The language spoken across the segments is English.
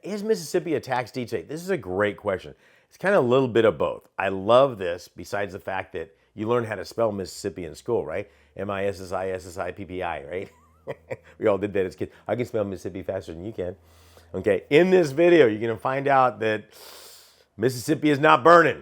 Is Mississippi a tax deed state? This is a great question. It's kind of a little bit of both. I love this, besides the fact that you learn how to spell Mississippi in school, right? Mississippi, right? We all did that as kids. I can spell Mississippi faster than you can. Okay, in this video, you're going to find out that Mississippi is not burning,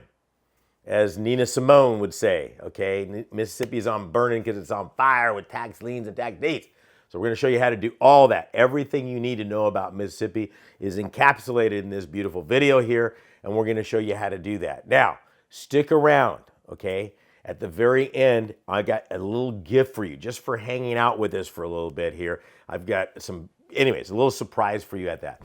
as Nina Simone would say. Okay, Mississippi is on burning because it's on fire with tax liens and tax deeds. So we're going to show you how to do all that. Everything you need to know about Mississippi is encapsulated in this beautiful video here, and we're going to show you how to do that. Now, stick around, okay? At the very end, I got a little gift for you, just for hanging out with us for a little bit here. I've got some, anyways, a little surprise for you at that.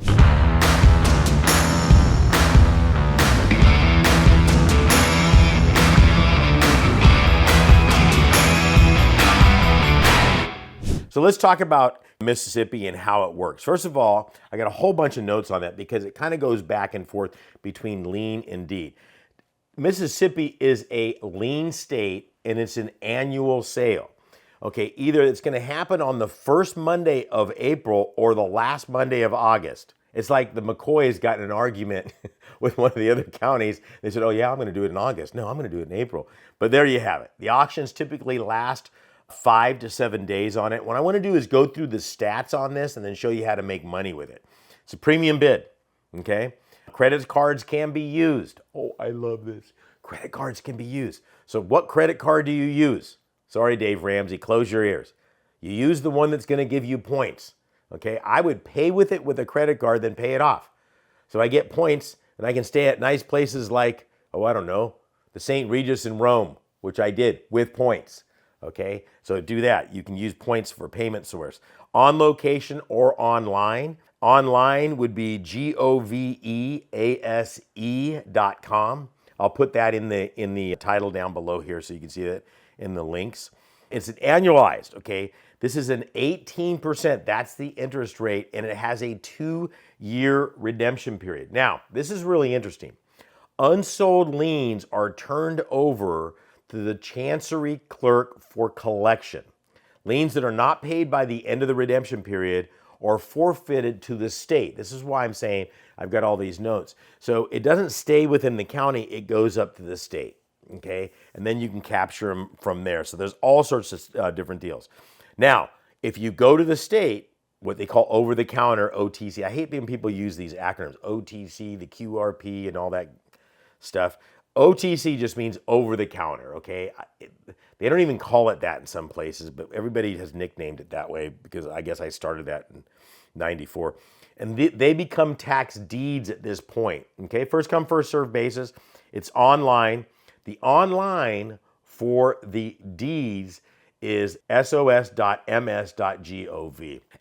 So let's talk about Mississippi and how it works. First of all, I got a whole bunch of notes on that because it kind of goes back and forth between lien and deed. Mississippi is a lien state and it's an annual sale. Okay, either it's going to happen on the first Monday of April or the last Monday of August. It's like the McCoys got in an argument with one of the other counties. They said, oh yeah, I'm going to do it in August. No, I'm going to do it in April. But there you have it. The auctions typically last 5 to 7 days on it. What I want to do is go through the stats on this and then show you how to make money with it. It's a premium bid, okay? Credit cards can be used. Oh, I love this. Credit cards can be used. So what credit card do you use? Sorry, Dave Ramsey, close your ears. You use the one that's going to give you points, okay? I would pay with it with a credit card, then pay it off. So I get points and I can stay at nice places like, oh, I don't know, the St. Regis in Rome, which I did with points. Okay, so do that. You can use points for payment source. On location or online. Online would be govease.com. I'll put that in the title down below here so you can see that in the links. It's an annualized, okay? This is an 18%. That's the interest rate, and it has a 2-year redemption period. Now, this is really interesting. Unsold liens are turned over to the Chancery clerk for collection. Liens that are not paid by the end of the redemption period are forfeited to the state. This is why I'm saying I've got all these notes. So it doesn't stay within the county, it goes up to the state, okay? And then you can capture them from there. So there's all sorts of different deals. Now, if you go to the state, what they call over-the-counter, OTC, I hate when people use these acronyms, OTC, the QRP, and all that stuff. OTC just means over the counter, okay? They don't even call it that in some places, but everybody has nicknamed it that way because I guess I started that in 94. And they become tax deeds at this point, okay? First come, first served basis. It's online. The online for the deeds is sos.ms.gov.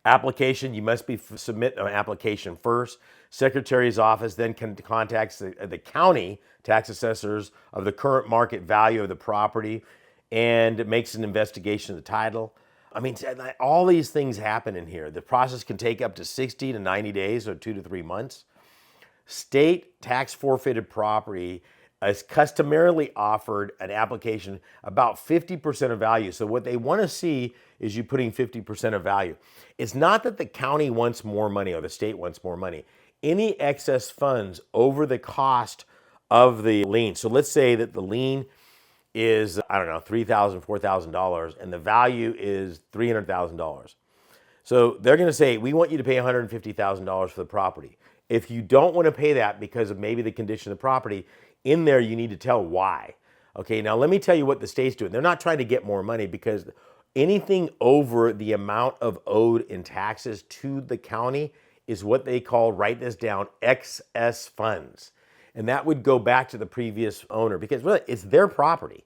Application, you must submit an application first. Secretary's office then contacts the county tax assessors of the current market value of the property and makes an investigation of the title. I mean, all these things happen in here. The process can take up to 60 to 90 days or 2 to 3 months. State tax forfeited property is customarily offered an application about 50% of value. So what they want to see is you putting 50% of value. It's not that the county wants more money or the state wants more money. Any excess funds over the cost of the lien. So let's say that the lien is, I don't know, $3,000, $4,000, and the value is $300,000. So they're going to say, we want you to pay $150,000 for the property. If you don't want to pay that because of maybe the condition of the property, in there you need to tell why. Okay, now let me tell you what the state's doing. They're not trying to get more money because anything over the amount of owed in taxes to the county is what they call, write this down, excess funds. And that would go back to the previous owner because really it's their property.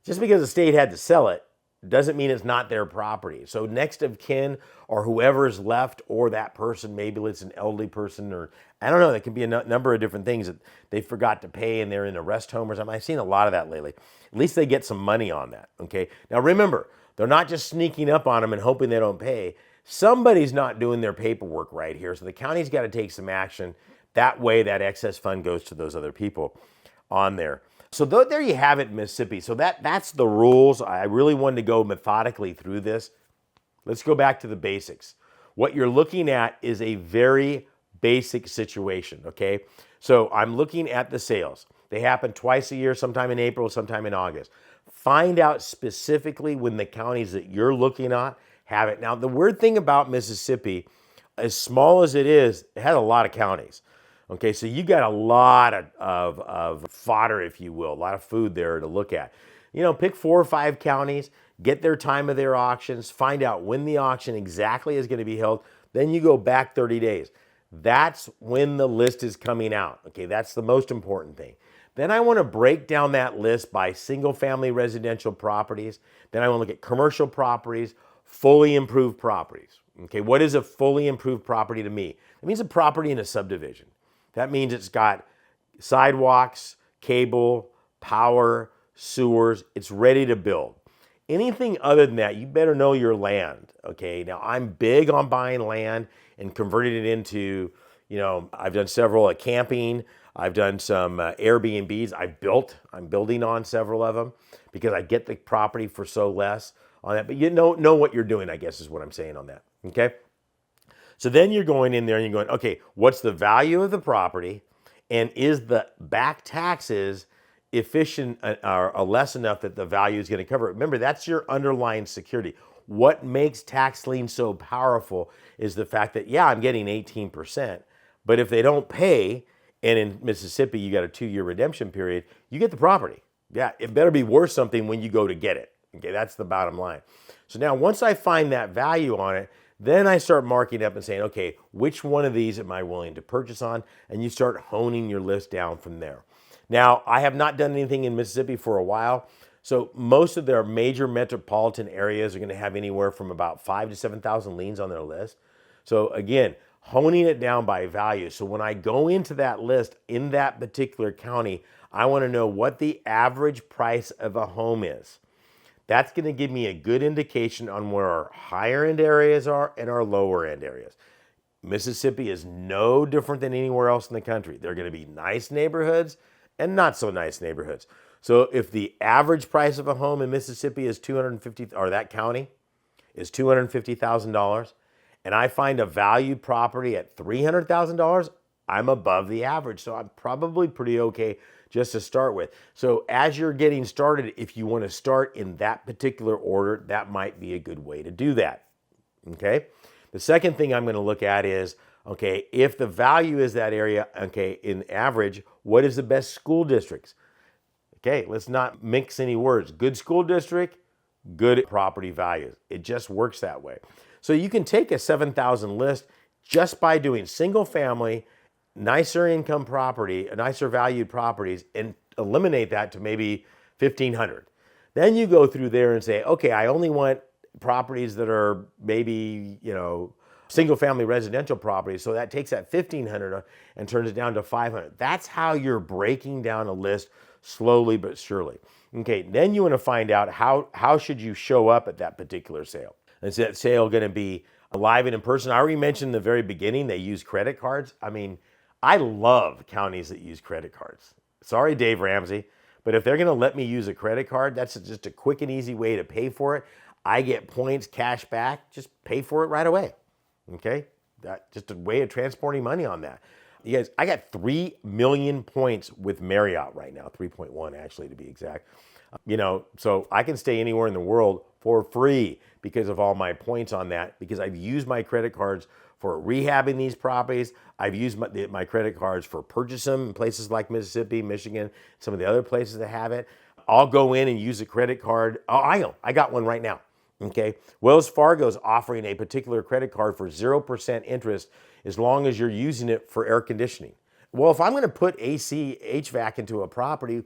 Just because the state had to sell it doesn't mean it's not their property. So next of kin or whoever's left or that person, maybe it's an elderly person or I don't know, there can be a number of different things that they forgot to pay and they're in a rest home or something. I've seen a lot of that lately. At least they get some money on that, okay? Now remember, they're not just sneaking up on them and hoping they don't pay. Somebody's not doing their paperwork right here, so the county's got to take some action. That way, that excess fund goes to those other people on there. So there you have it, Mississippi. So that's the rules. I really wanted to go methodically through this. Let's go back to the basics. What you're looking at is a very basic situation, okay? So I'm looking at the sales. They happen twice a year, sometime in April, sometime in August. Find out specifically when the counties that you're looking at have it. Now, the weird thing about Mississippi, as small as it is, it has a lot of counties. Okay, so you got a lot of fodder, if you will, a lot of food there to look at. You know, pick 4 or 5 counties, get their time of their auctions, find out when the auction exactly is going to be held. Then you go back 30 days. That's when the list is coming out. Okay, that's the most important thing. Then I want to break down that list by single family residential properties. Then I want to look at commercial properties, fully improved properties. Okay, what is a fully improved property to me? It means a property in a subdivision. That means it's got sidewalks, cable, power, sewers. It's ready to build. Anything other than that, you better know your land. Okay, now I'm big on buying land and converting it into, you know, I've done several camping. I've done some Airbnbs. I'm building on several of them because I get the property for so less on that. But you know what you're doing, I guess is what I'm saying on that. Okay. So then you're going in there and you're going, okay, what's the value of the property? And is the back taxes efficient or less enough that the value is going to cover it? Remember, that's your underlying security. What makes tax lien so powerful is the fact that, yeah, I'm getting 18%, but if they don't pay, and in Mississippi, you got a 2-year redemption period, you get the property. Yeah, it better be worth something when you go to get it. Okay, that's the bottom line. So now once I find that value on it, then I start marking up and saying, okay, which one of these am I willing to purchase on? And you start honing your list down from there. Now, I have not done anything in Mississippi for a while. So most of their major metropolitan areas are going to have anywhere from about 5,000 to 7,000 liens on their list. So again, honing it down by value. So when I go into that list in that particular county, I want to know what the average price of a home is. That's going to give me a good indication on where our higher end areas are and our lower end areas. Mississippi is no different than anywhere else in the country. There are going to be nice neighborhoods and not so nice neighborhoods. So if the average price of a home in Mississippi is or that county is $250,000, and I find a valued property at $300,000, I'm above the average. So I'm probably pretty okay just to start with. So as you're getting started, if you want to start in that particular order, that might be a good way to do that. Okay. The second thing I'm going to look at is, okay, if the value is that area, okay, in average, what is the best school districts? Okay, let's not mix any words. Good school district, good property values. It just works that way. So you can take a 7,000 list just by doing single family, nicer income property, nicer valued properties, and eliminate that to maybe 1,500. Then you go through there and say, okay, I only want properties that are maybe, you know, single family residential properties. So that takes that 1,500 and turns it down to 500. That's how you're breaking down a list slowly but surely. Okay, then you want to find out how should you show up at that particular sale. Is that sale going to be live and in person? I already mentioned in the very beginning they use credit cards. I mean, I love counties that use credit cards. Sorry, Dave Ramsey, but if they're going to let me use a credit card, that's just a quick and easy way to pay for it. I get points, cash back, just pay for it right away. Okay, that's just a way of transporting money on that. You guys, I got 3 million points with Marriott right now, 3.1 actually to be exact. You know, so I can stay anywhere in the world for free because of all my points on that, because I've used my credit cards for rehabbing these properties. I've used my credit cards for purchasing them in places like Mississippi, Michigan, some of the other places that have it. I'll go in and use a credit card. Oh, I know, I got one right now. Okay, Wells Fargo is offering a particular credit card for 0% interest as long as you're using it for air conditioning. Well, if I'm going to put AC, HVAC into a property,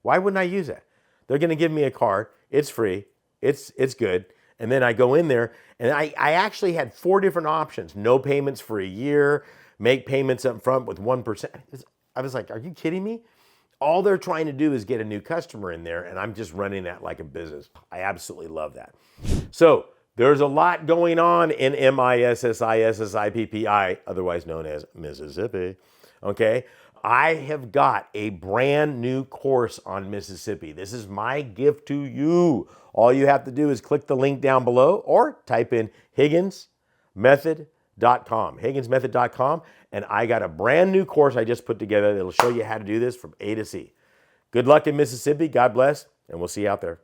why wouldn't I use that? They're going to give me a card. It's free. It's good. And then I go in there and I actually had 4 different options. No payments for a year, make payments up front with 1%. I was like, are you kidding me? All they're trying to do is get a new customer in there, and I'm just running that like a business. I absolutely love that. So there's a lot going on in MISSISSIPPI, otherwise known as Mississippi. Okay, I have got a brand new course on Mississippi. This is my gift to you. All you have to do is click the link down below or type in Higgins Method higginsmethod.com, and I got a brand new course I just put together that'll show you how to do this from A to C. Good luck in Mississippi. God bless, and we'll see you out there.